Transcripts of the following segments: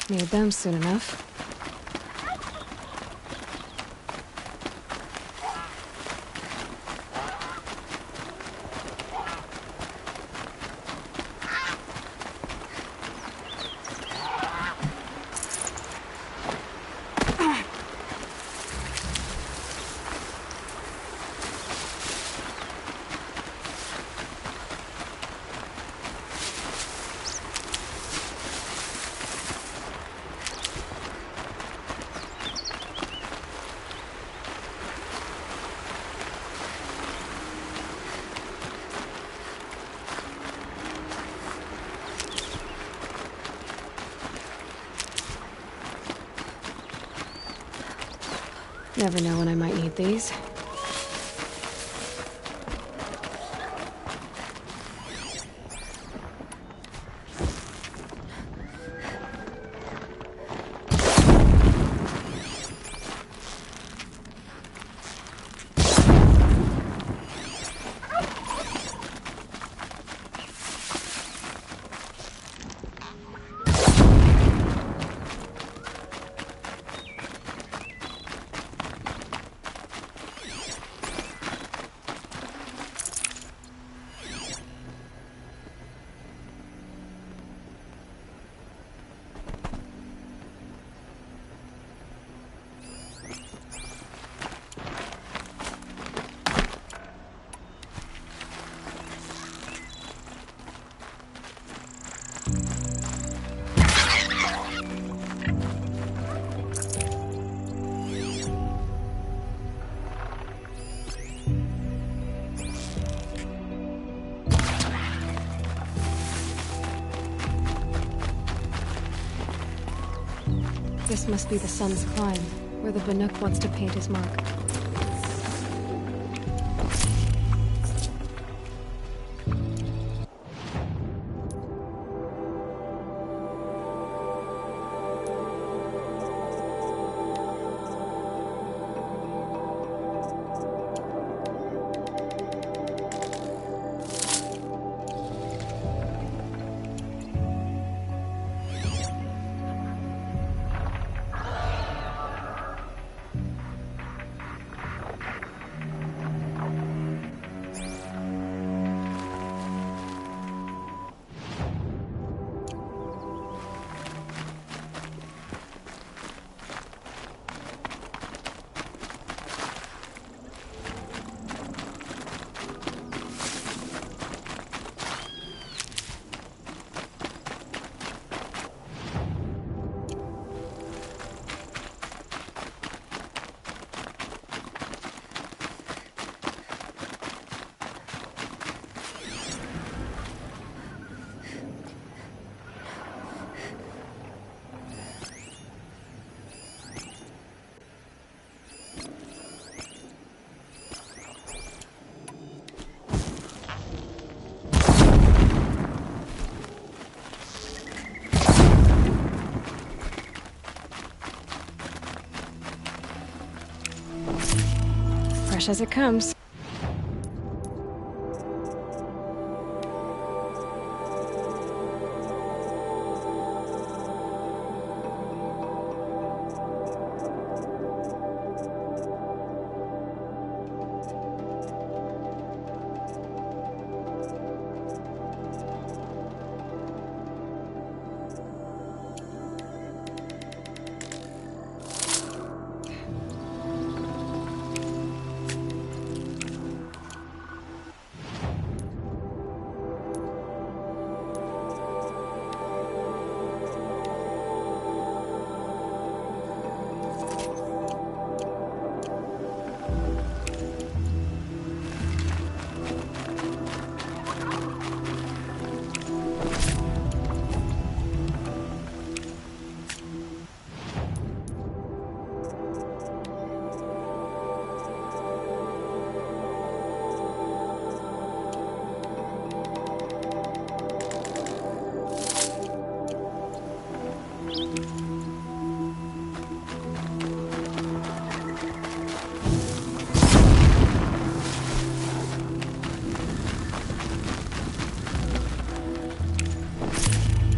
Need them soon enough. Never know when I might need these. This must be the Sun's Climb, where the Banuk wants to paint his mark. Fresh as it comes.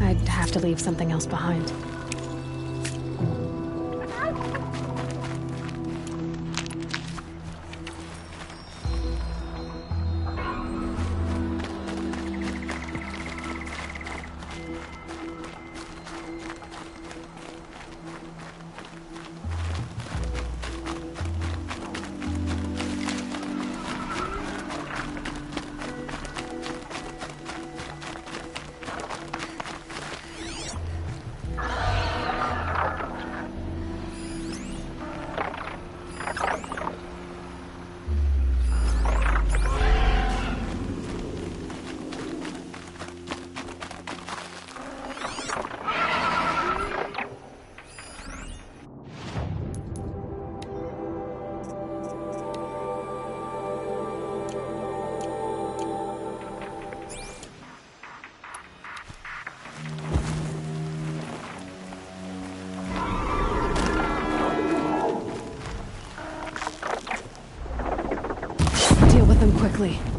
I'd have to leave something else behind. quickly.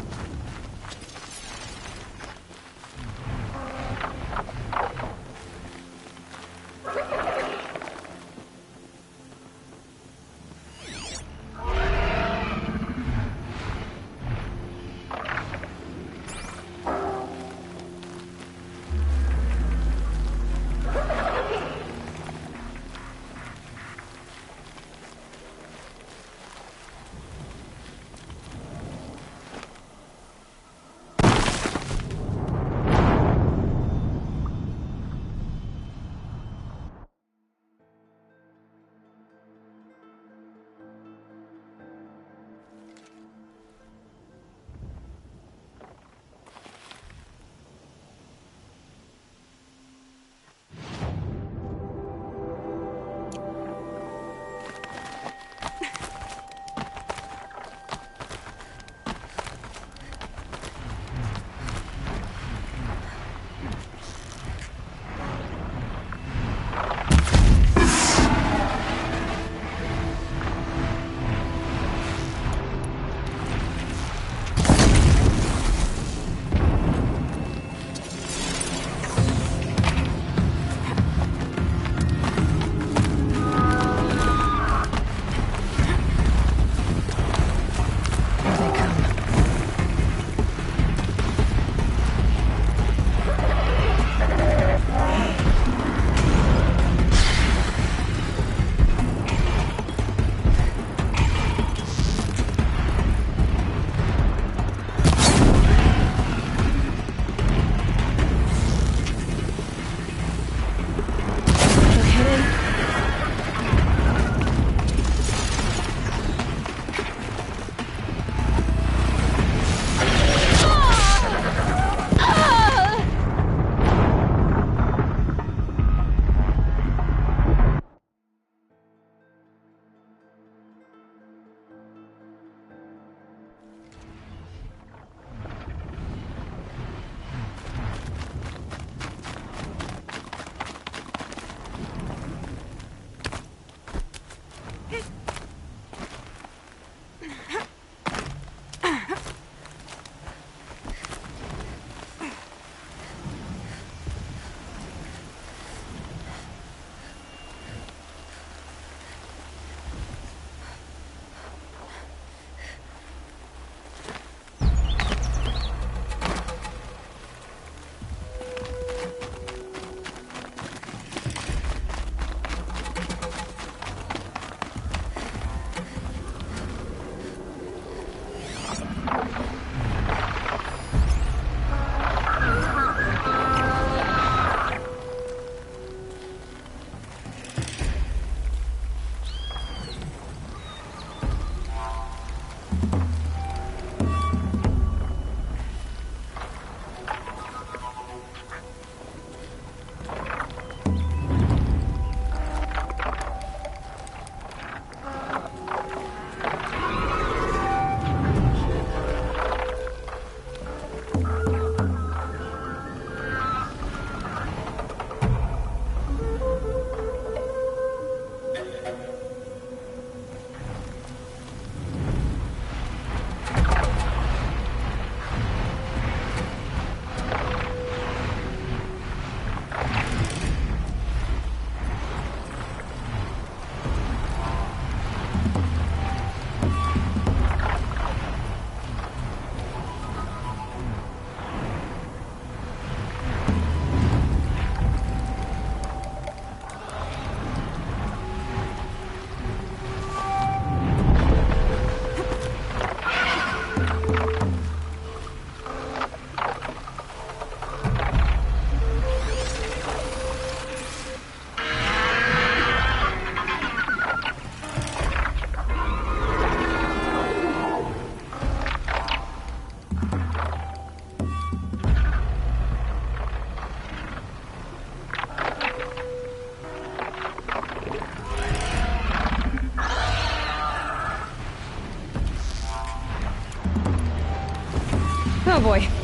Oh boy.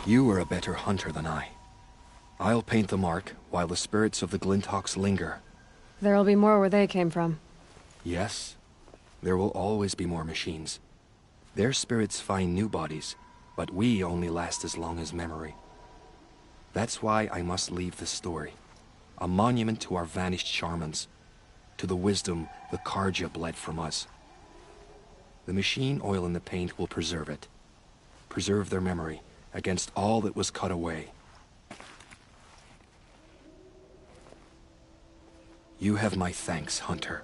You are a better hunter than I. I'll paint the mark while the spirits of the Glinthawks linger. There'll be more where they came from. Yes, there will always be more machines. Their spirits find new bodies, but we only last as long as memory. That's why I must leave this story. A monument to our vanished shamans, to the wisdom the Karja bled from us. The machine oil in the paint will preserve it. Preserve their memory against all that was cut away. You have my thanks, Hunter.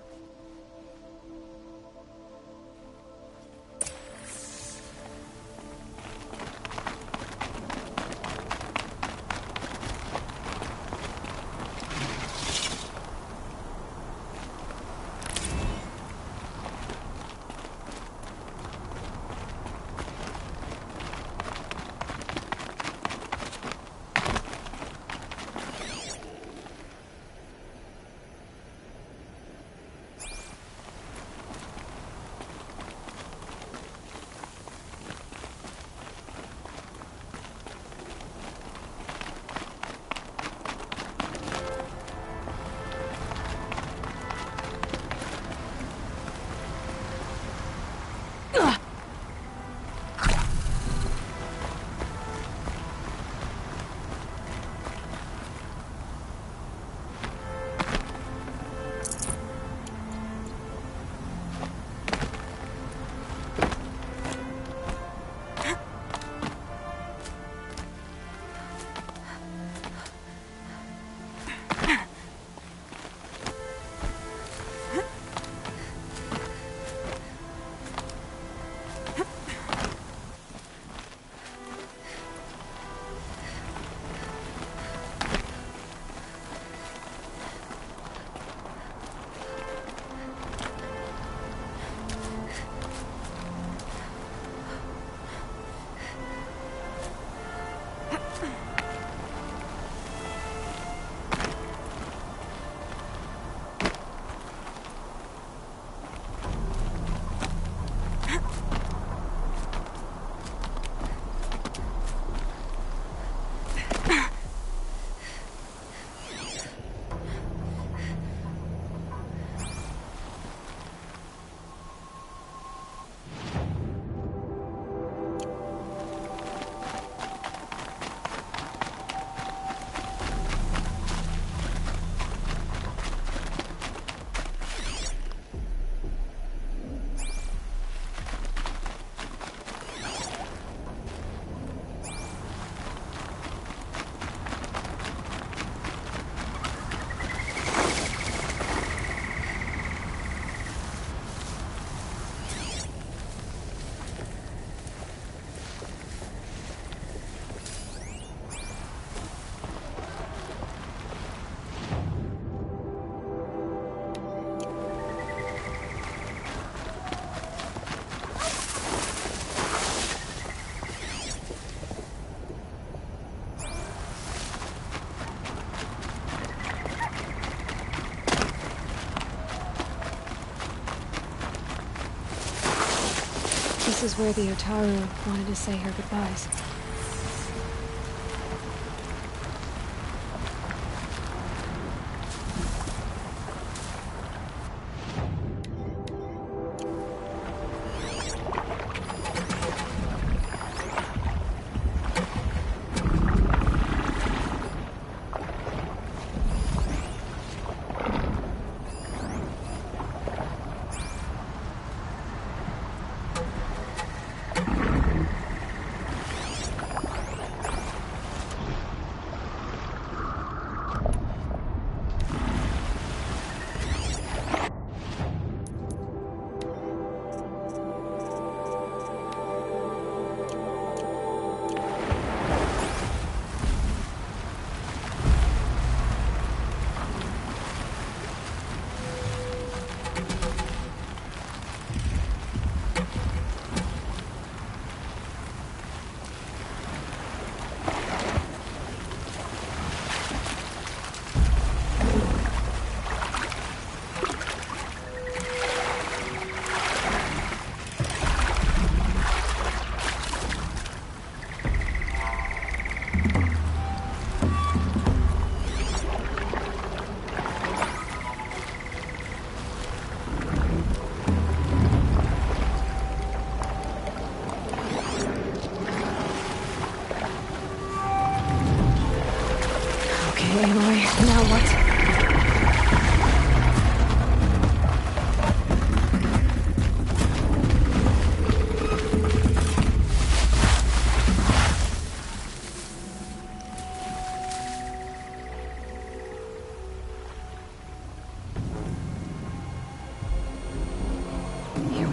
This is where the Otaru wanted to say her goodbyes.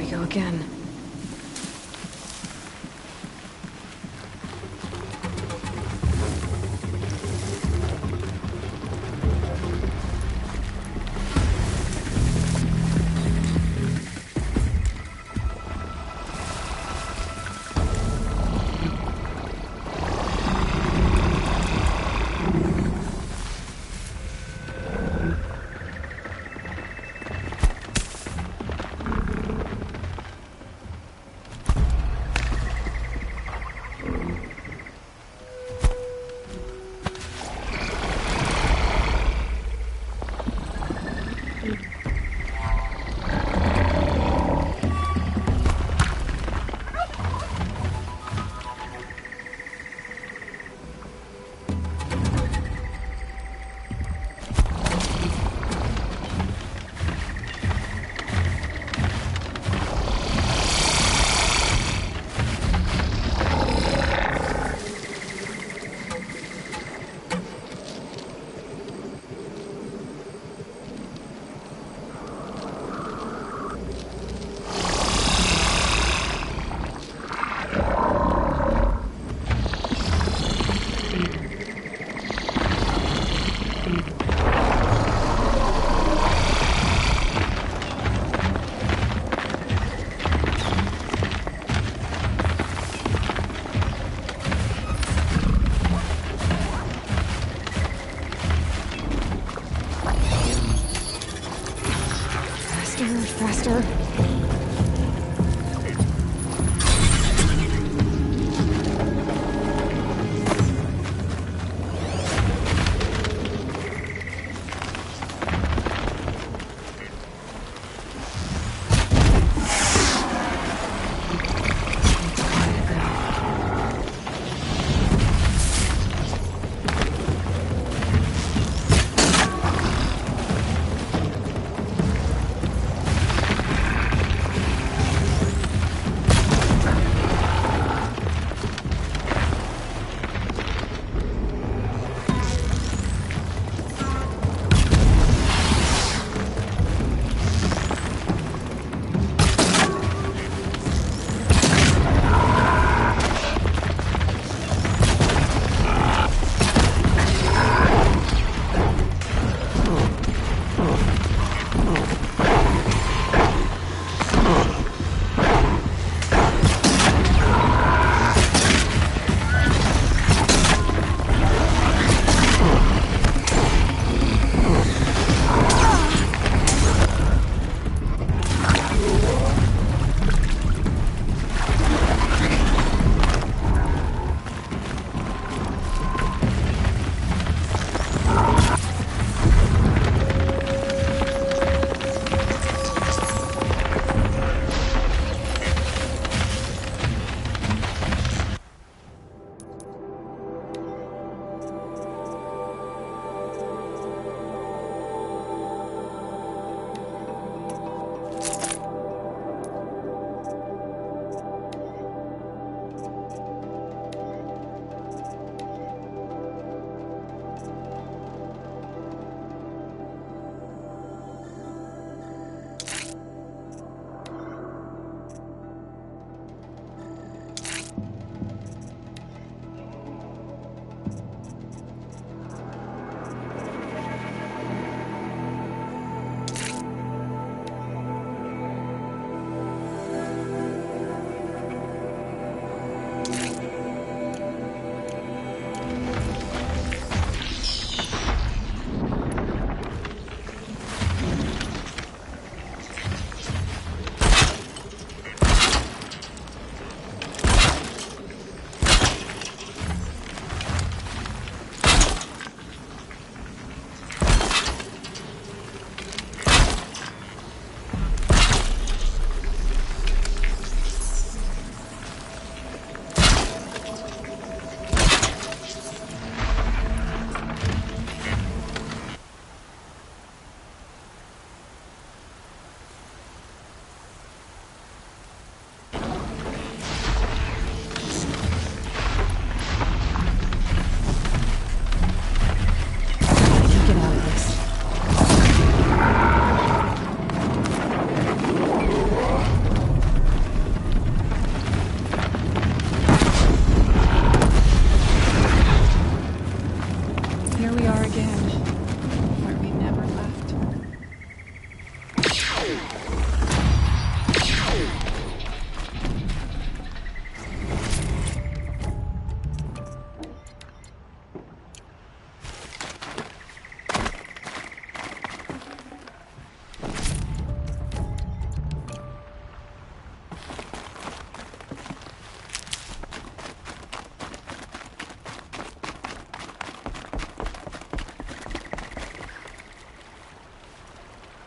we go again. Faster.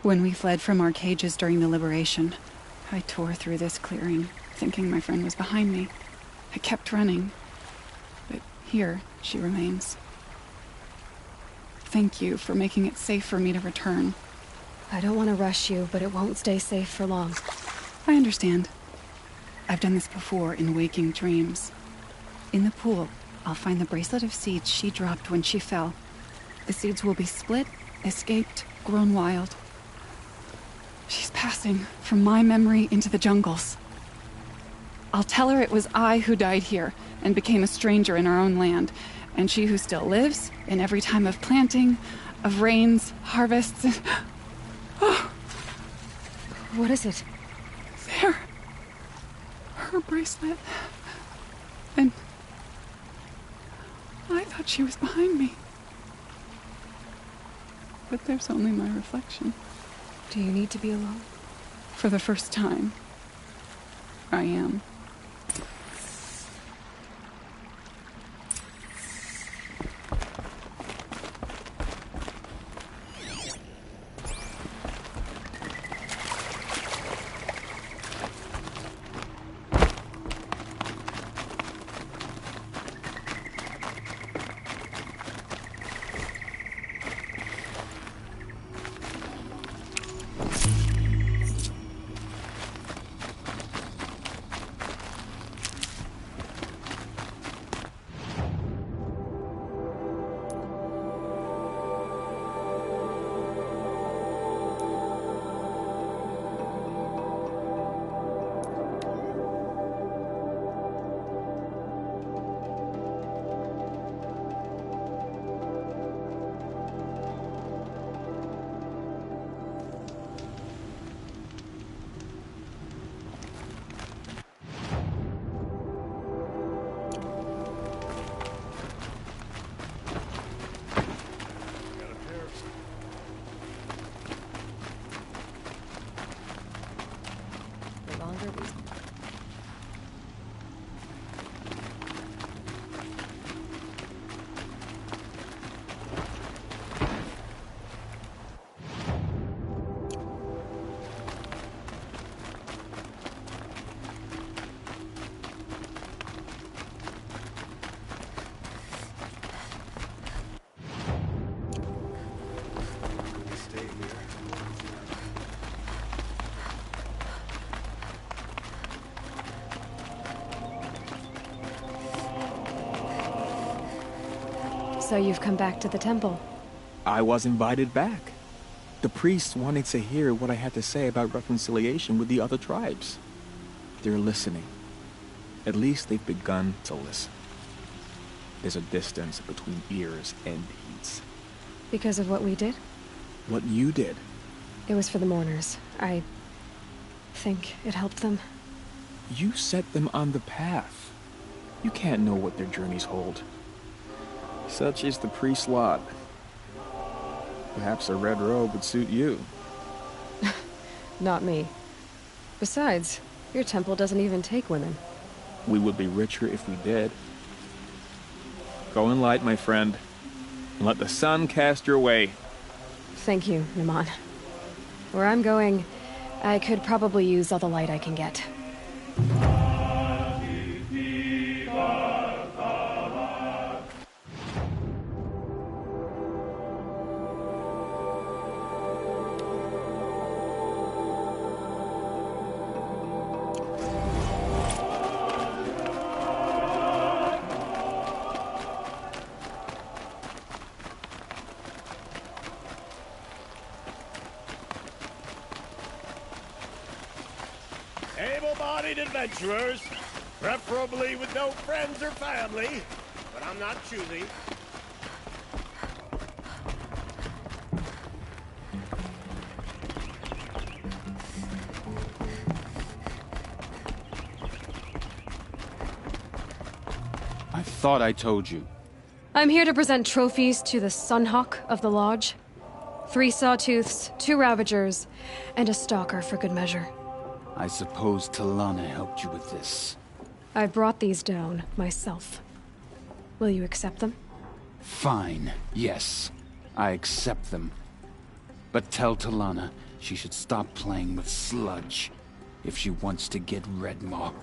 When we fled from our cages during the liberation, I tore through this clearing, thinking my friend was behind me. I kept running, but here she remains. Thank you for making it safe for me to return. I don't want to rush you, but it won't stay safe for long. I understand. I've done this before in waking dreams. In the pool, I'll find the bracelet of seeds she dropped when she fell. The seeds will be split, escaped, grown wild. She's passing from my memory into the jungles. I'll tell her it was I who died here and became a stranger in our own land, and she who still lives in every time of planting, of rains, harvests, and... Oh. What is it? There. Her bracelet. And... I thought she was behind me. But there's only my reflection. Do you need to be alone? For the first time, I am. So you've come back to the temple. I was invited back. The priests wanted to hear what I had to say about reconciliation with the other tribes. They're listening. At least they've begun to listen. There's a distance between ears and deeds. Because of what we did? What you did. It was for the mourners. I think it helped them. You set them on the path. You can't know what their journeys hold. Such is the priest's lot. Perhaps a red robe would suit you. Not me. Besides, your temple doesn't even take women. We would be richer if we did. Go in light, my friend, and let the sun cast your way. Thank you, Naman. Where I'm going, I could probably use all the light I can get. Able-bodied adventurers, preferably with no friends or family, but I'm not choosy. I thought I told you. I'm here to present trophies to the Sunhawk of the Lodge. 3 sawtooths, 2 ravagers, and a stalker for good measure. I suppose Talana helped you with this. I brought these down myself. Will you accept them? Fine, yes. I accept them. But tell Talana She should stop playing with sludge if she wants to get Redmaw.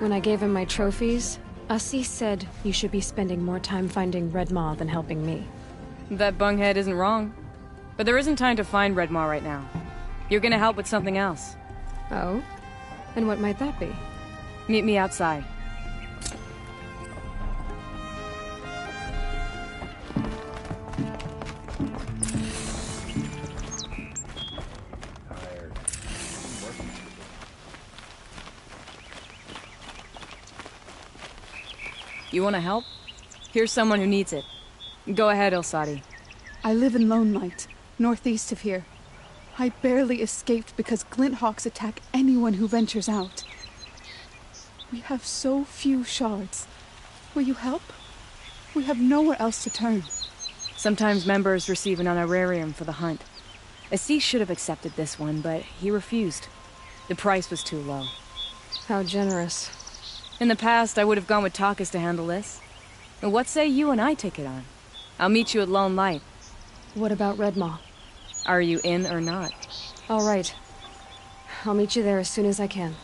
When I gave him my trophies, Ussie said you should be spending more time finding Redmaw than helping me. That bunghead isn't wrong. But there isn't time to find Redmaw right now. You're gonna help with something else. Oh? And what might that be? Meet me outside. You wanna help? Here's someone who needs it. Go ahead, Ilsati. I live in Lone Light, northeast of here. I barely escaped because Glinthawks attack anyone who ventures out. We have so few shards. Will you help? We have nowhere else to turn. Sometimes members receive an honorarium for the hunt. Assis should have accepted this one, but he refused. The price was too low. How generous. In the past, I would have gone with Takas to handle this. And what say you and I take it on? I'll meet you at Lone Light. What about Redmaw? Are you in or not? All right. I'll meet you there as soon as I can.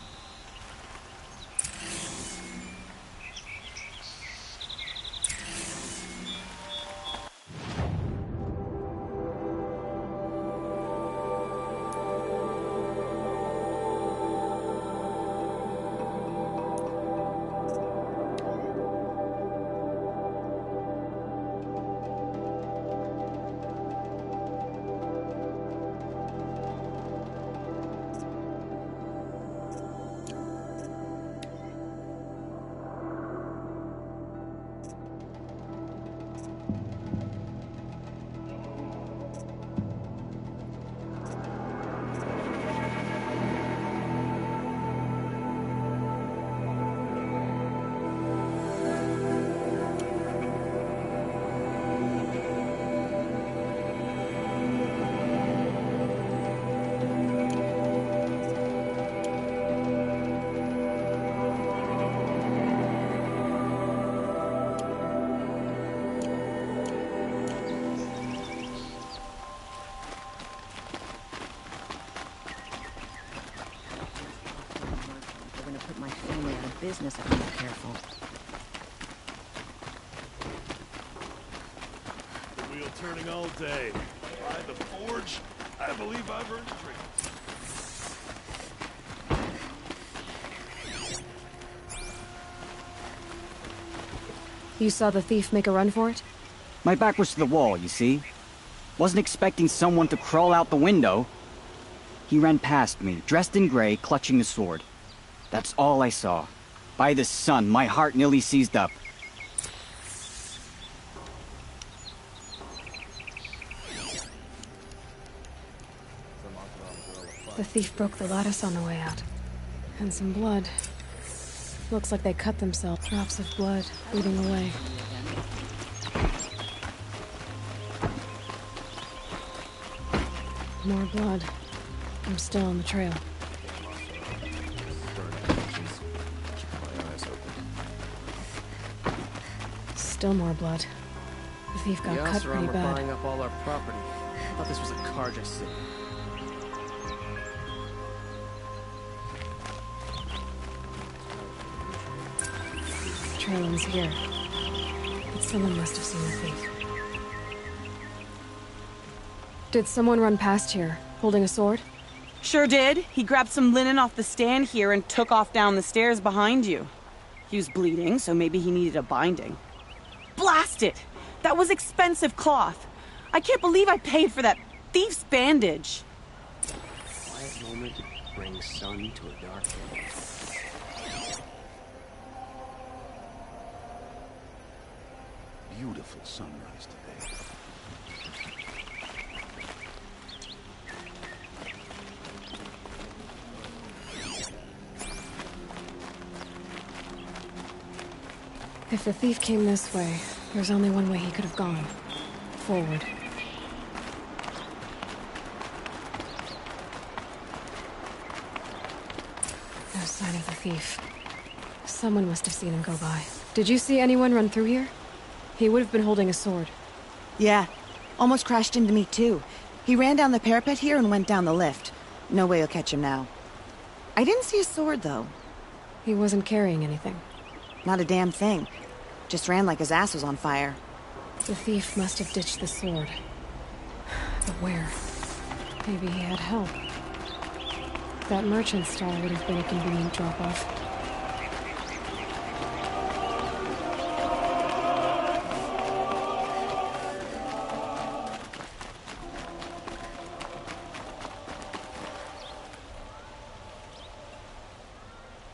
Business if I'm not careful. The wheel turning all day. By the forge, I believe I've earned a drink. You saw the thief make a run for it? My back was to the wall, you see. Wasn't expecting someone to crawl out the window. He ran past me, dressed in gray, clutching the sword. That's all I saw. By the sun, my heart nearly seized up. The thief broke the lattice on the way out. And some blood. Looks like they cut themselves. Drops of blood bleeding away. More blood. I'm still on the trail. Still more blood. The thief got cut pretty bad. Buying up all our property. I thought this was a Karja city. The trail ends here. But someone must have seen the thief. Did someone run past here, holding a sword? Sure did. He grabbed some linen off the stand here and took off down the stairs behind you. He was bleeding, so maybe he needed a binding. Blast it! That was expensive cloth. I can't believe I paid for that thief's bandage. Quiet moment brings sun to a dark day. Beautiful sunrise today. If the thief came this way, there's only one way he could have gone. Forward. No sign of the thief. Someone must have seen him go by. Did you see anyone run through here? He would have been holding a sword. Yeah. Almost crashed into me, too. He ran down the parapet here and went down the lift. No way you'll catch him now. I didn't see a sword, though. He wasn't carrying anything. Not a damn thing. Just ran like his ass was on fire. The thief must have ditched the sword. But where? Maybe he had help. That merchant stall would have been a convenient drop-off.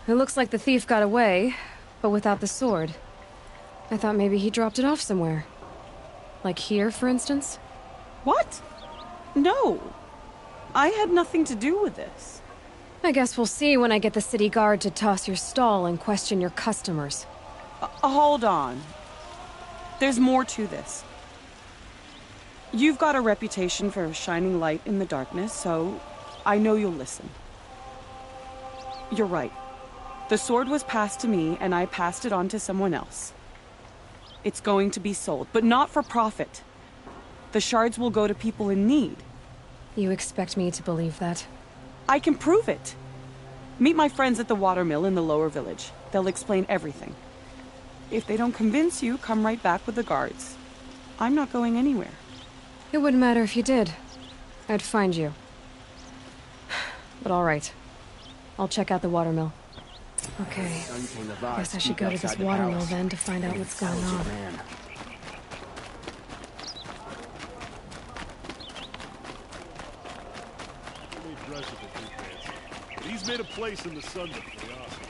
It looks like the thief got away, but without the sword. I thought maybe he dropped it off somewhere. Like here, for instance? What? No. I had nothing to do with this. I guess we'll see when I get the city guard to toss your stall and question your customers. Hold on. There's more to this. You've got a reputation for shining light in the darkness, so I know you'll listen. You're right. The sword was passed to me, and I passed it on to someone else. It's going to be sold, but not for profit. The shards will go to people in need. You expect me to believe that? I can prove it. Meet my friends at the watermill in the lower village. They'll explain everything. If they don't convince you, come right back with the guards. I'm not going anywhere. It wouldn't matter if you did. I'd find you. But all right. I'll check out the watermill. Okay. Guess I should go to this watermill then to find out what's going on. He's made a place in the sun for the awesome.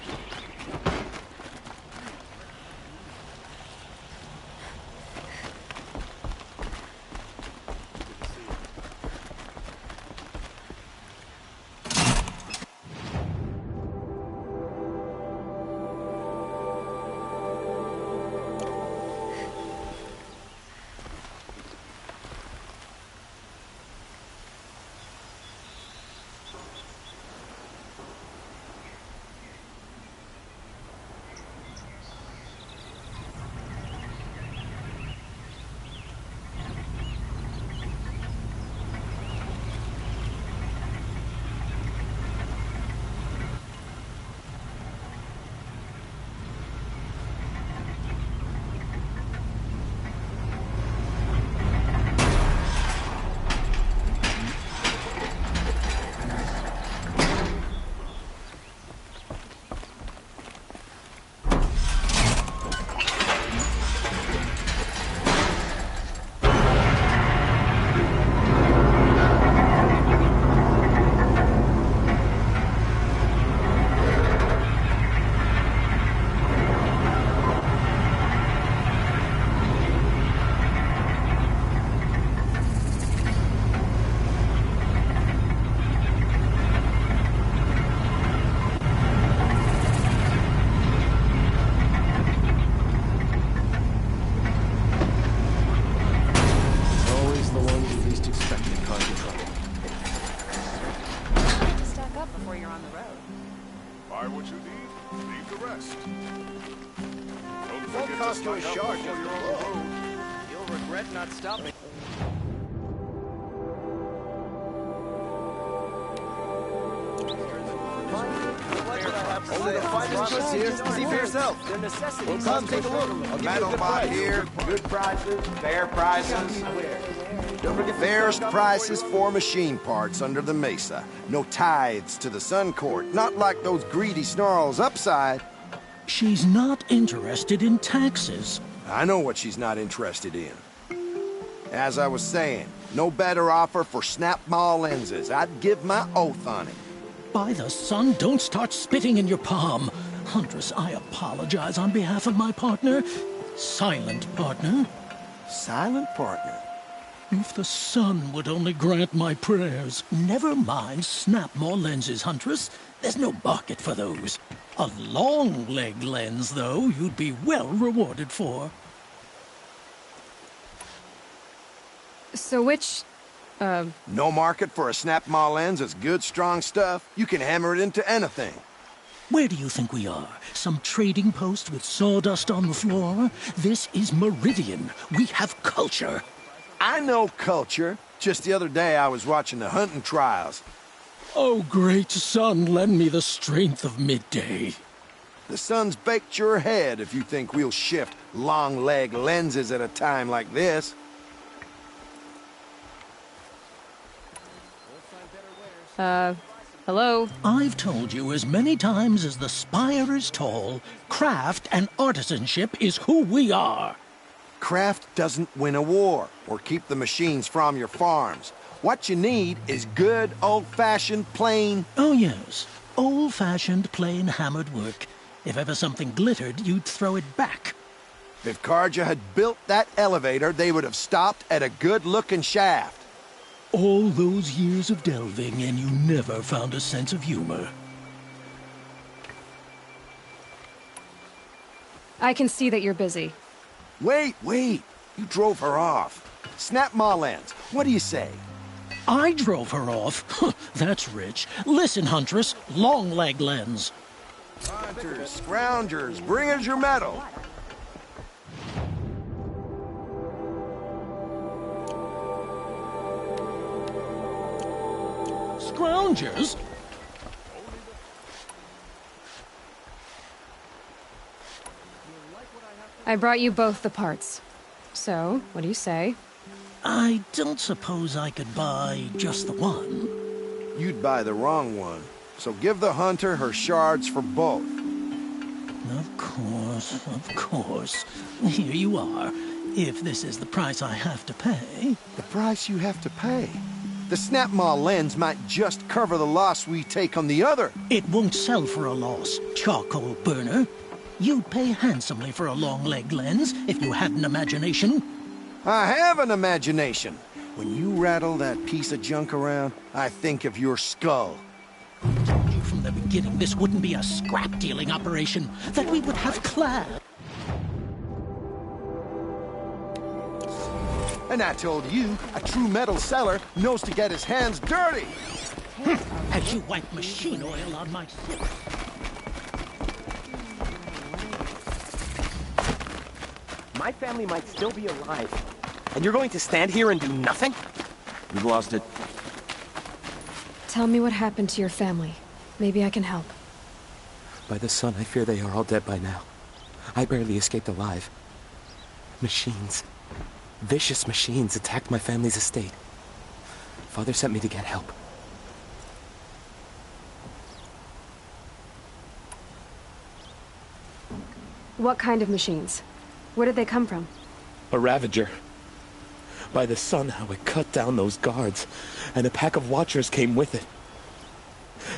See for yourself. The necessity. Well, come take a look. Metal mod here. Good prices, fair prices. Fairest prices for machine parts under the mesa. No tithes to the Sun Court. Not like those greedy snarls upside. She's not interested in taxes. I know what she's not interested in. As I was saying, no better offer for snap maw lenses. I'd give my oath on it. By the sun, don't start spitting in your palm. Huntress, I apologize on behalf of my partner. Silent partner. Silent partner? If the sun would only grant my prayers. Never mind snap maw lenses, Huntress. There's no market for those. A long leg lens, though, you'd be well rewarded for. So which, No market for a snap maw lens is good, strong stuff. You can hammer it into anything. Where do you think we are? Some trading post with sawdust on the floor? This is Meridian. We have culture. I know culture. Just the other day I was watching the hunting trials. Oh, great sun, lend me the strength of midday. The sun's baked your head if you think we'll shift long leg lenses at a time like this. Hello? I've told you as many times as the spire is tall, craft and artisanship is who we are. Craft doesn't win a war or keep the machines from your farms. What you need is good, old-fashioned, plain... Oh, yes. Old-fashioned, plain hammered work. If ever something glittered, you'd throw it back. If Karja had built that elevator, they would have stopped at a good-looking shaft. All those years of delving, and you never found a sense of humor. I can see that you're busy. Wait. You drove her off. Snap my lens. What do you say? I drove her off? That's rich. Listen, Huntress, long leg lens. Hunters, scroungers, bring us your medal. Scroungers? I brought you both the parts. So, what do you say? I don't suppose I could buy just the one. You'd buy the wrong one. So give the hunter her shards for both. Of course. Here you are. If this is the price I have to pay. The price you have to pay? The Snapmaw lens might just cover the loss we take on the other. It won't sell for a loss, charcoal burner. You'd pay handsomely for a long leg lens if you had an imagination. I have an imagination. When you rattle that piece of junk around, I think of your skull. I told you from the beginning this wouldn't be a scrap-dealing operation, that we would have class. And I told you, a true metal seller knows to get his hands dirty. As you wipe machine oil on my silk. My family might still be alive. And you're going to stand here and do nothing? We've lost it. Tell me what happened to your family. Maybe I can help. By the sun, I fear they are all dead by now. I barely escaped alive. Machines. Vicious machines attacked my family's estate. Father sent me to get help. What kind of machines? Where did they come from? A Ravager. By the sun, how it cut down those guards, and a pack of watchers came with it.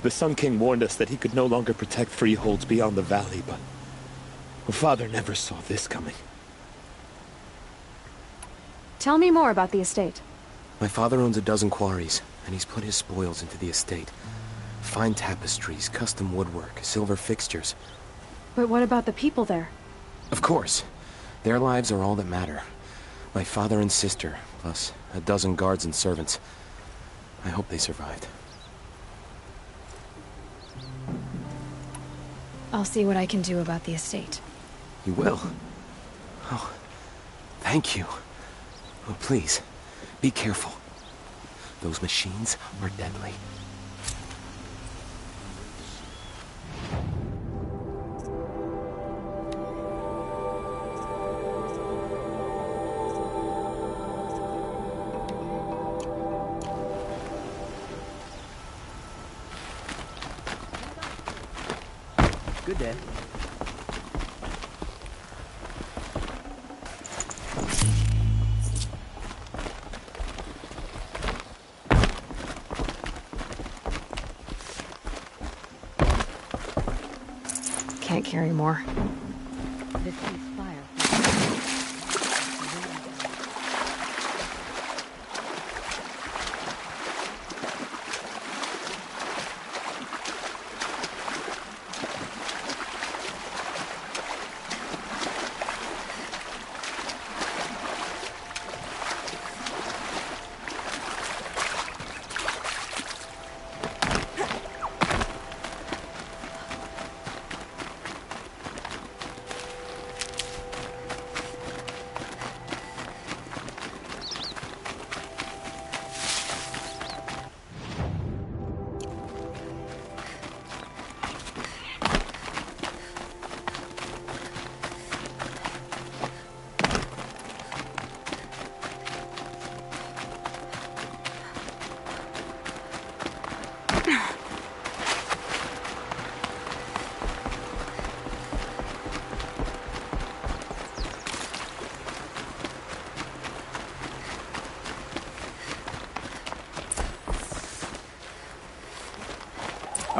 The Sun King warned us that he could no longer protect freeholds beyond the valley, but Father never saw this coming. Tell me more about the estate. My father owns a dozen quarries, and he's put his spoils into the estate. Fine tapestries, custom woodwork, silver fixtures. But what about the people there? Of course. Their lives are all that matter. My father and sister, plus a dozen guards and servants. I hope they survived. I'll see what I can do about the estate. You will? Oh, thank you. Oh, please, be careful. Those machines are deadly. Good day. Can't carry more. This ceasefire.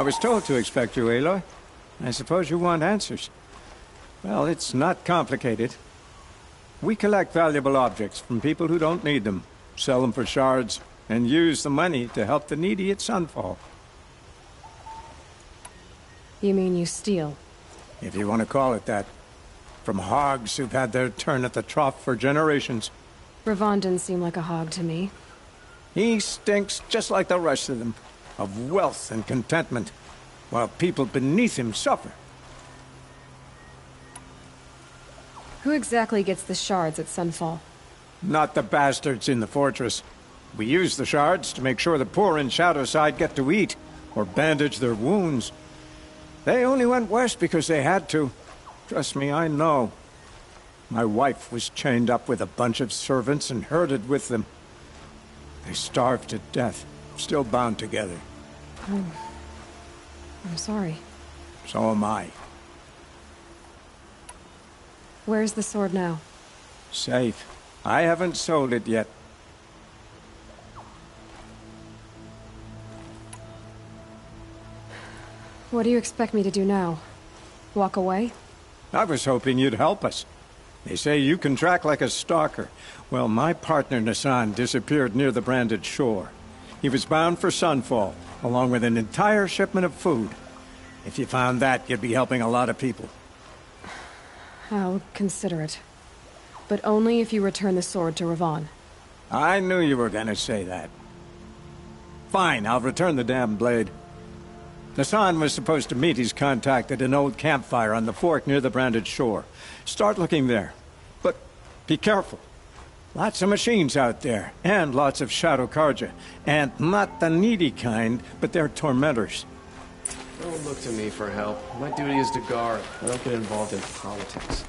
I was told to expect you, Aloy. I suppose you want answers. Well, it's not complicated. We collect valuable objects from people who don't need them, sell them for shards, and use the money to help the needy at Sunfall. You mean you steal? If you want to call it that. From hogs who've had their turn at the trough for generations. Ravon didn't seem like a hog to me. He stinks just like the rest of them, of wealth and contentment, while people beneath him suffer. Who exactly gets the shards at Sunfall? Not the bastards in the fortress. We use the shards to make sure the poor in Shadowside get to eat, or bandage their wounds. They only went west because they had to. Trust me, I know. My wife was chained up with a bunch of servants and herded with them. They starved to death, still bound together. Oh. I'm sorry. So am I. Where's the sword now? Safe. I haven't sold it yet. What do you expect me to do now? Walk away? I was hoping you'd help us. They say you can track like a stalker. Well, my partner Nassan disappeared near the branded shore. He was bound for Sunfall, along with an entire shipment of food. If you found that, you'd be helping a lot of people. I'll consider it. But only if you return the sword to Ravon. I knew you were gonna say that. Fine, I'll return the damn blade. Nassan was supposed to meet his contact at an old campfire on the fork near the branded shore. Start looking there. But be careful. Lots of machines out there, and lots of Shadow Karja. And not the needy kind, but they're tormentors. Don't look to me for help. My duty is to guard. I don't get involved in politics.